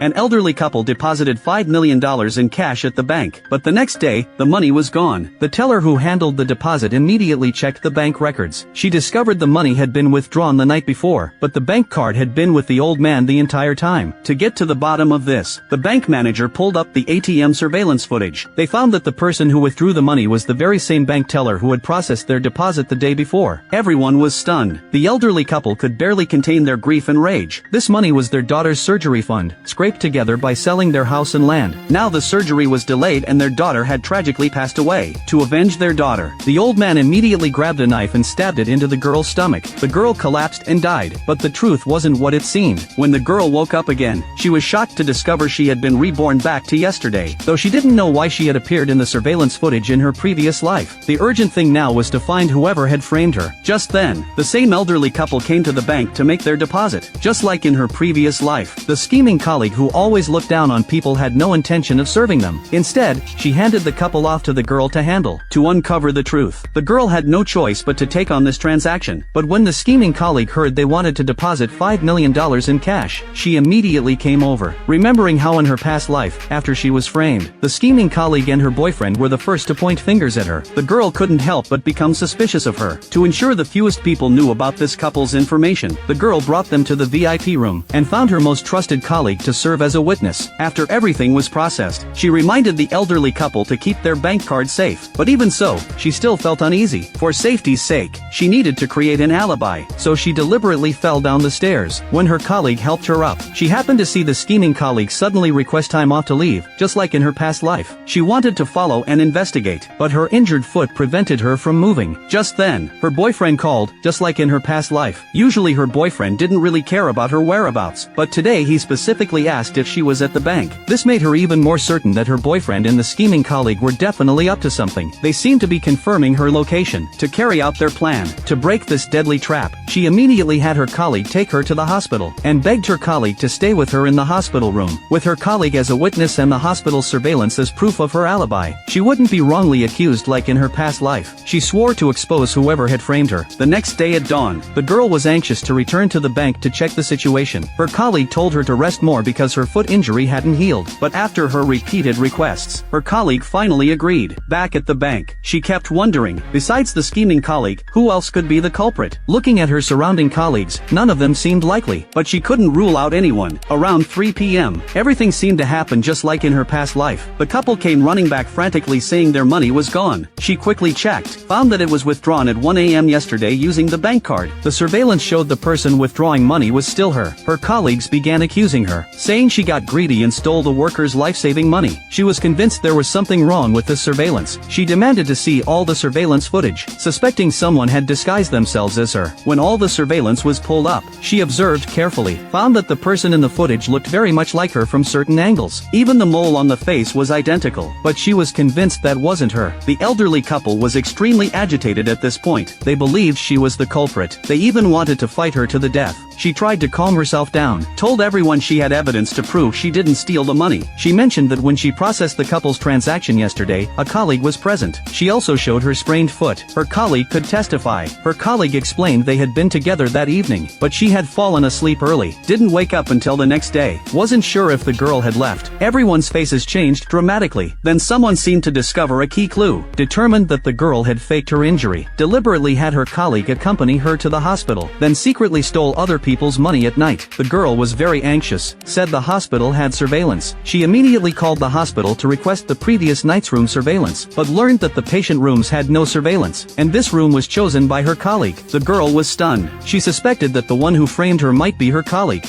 An elderly couple deposited $5 million in cash at the bank, but the next day, the money was gone. The teller who handled the deposit immediately checked the bank records. She discovered the money had been withdrawn the night before, but the bank card had been with the old man the entire time. To get to the bottom of this, the bank manager pulled up the ATM surveillance footage. They found that the person who withdrew the money was the very same bank teller who had processed their deposit the day before. Everyone was stunned. The elderly couple could barely contain their grief and rage. This money was their daughter's surgery fund, scraped together by selling their house and land. Now the surgery was delayed and their daughter had tragically passed away. To avenge their daughter, the old man immediately grabbed a knife and stabbed it into the girl's stomach. The girl collapsed and died, but the truth wasn't what it seemed. When the girl woke up again, she was shocked to discover she had been reborn back to yesterday, though she didn't know why she had appeared in the surveillance footage in her previous life. The urgent thing now was to find whoever had framed her. Just then, the same elderly couple came to the bank to make their deposit. Just like in her previous life, the scheming colleague who always looked down on people had no intention of serving them. Instead, she handed the couple off to the girl to handle. To uncover the truth, the girl had no choice but to take on this transaction. But when the scheming colleague heard they wanted to deposit $5 million in cash, she immediately came over. Remembering how in her past life, after she was framed, the scheming colleague and her boyfriend were the first to point fingers at her, the girl couldn't help but become suspicious of her. To ensure the fewest people knew about this couple's information, the girl brought them to the VIP room and found her most trusted colleague to serve as a witness. After everything was processed, she reminded the elderly couple to keep their bank card safe. But even so, she still felt uneasy. For safety's sake, she needed to create an alibi, so she deliberately fell down the stairs. When her colleague helped her up, she happened to see the scheming colleague suddenly request time off to leave, just like in her past life. She wanted to follow and investigate, but her injured foot prevented her from moving. Just then, her boyfriend called, just like in her past life. Usually her boyfriend didn't really care about her whereabouts, but today he specifically asked if she was at the bank. This made her even more certain that her boyfriend and the scheming colleague were definitely up to something. They seemed to be confirming her location. To carry out their plan, to break this deadly trap, she immediately had her colleague take her to the hospital, and begged her colleague to stay with her in the hospital room. With her colleague as a witness and the hospital surveillance as proof of her alibi, she wouldn't be wrongly accused like in her past life. She swore to expose whoever had framed her. The next day at dawn, the girl was anxious to return to the bank to check the situation. Her colleague told her to rest more because her foot injury hadn't healed, but after her repeated requests, her colleague finally agreed. Back at the bank, she kept wondering, besides the scheming colleague, who else could be the culprit? Looking at her surrounding colleagues, none of them seemed likely, but she couldn't rule out anyone. Around 3 p.m., everything seemed to happen just like in her past life. The couple came running back frantically saying their money was gone. She quickly checked, found that it was withdrawn at 1 a.m. yesterday using the bank card. The surveillance showed the person withdrawing money was still her. Her colleagues began accusing her, saying she got greedy and stole the workers' life-saving money. She was convinced there was something wrong with the surveillance. She demanded to see all the surveillance footage, suspecting someone had disguised themselves as her. When all the surveillance was pulled up, she observed carefully, found that the person in the footage looked very much like her from certain angles. Even the mole on the face was identical, but she was convinced that wasn't her. The elderly couple was extremely agitated at this point. They believed she was the culprit. They even wanted to fight her to the death. She tried to calm herself down, told everyone she had evidence to prove she didn't steal the money. She mentioned that when she processed the couple's transaction yesterday, a colleague was present. She also showed her sprained foot. Her colleague could testify. Her colleague explained they had been together that evening, but she had fallen asleep early, didn't wake up until the next day, wasn't sure if the girl had left. Everyone's faces changed dramatically. Then someone seemed to discover a key clue, determined that the girl had faked her injury, deliberately had her colleague accompany her to the hospital, then secretly stole other people's money at night. The girl was very anxious, said the hospital had surveillance. She immediately called the hospital to request the previous night's room surveillance, but learned that the patient rooms had no surveillance, and this room was chosen by her colleague. The girl was stunned. She suspected that the one who framed her might be her colleague.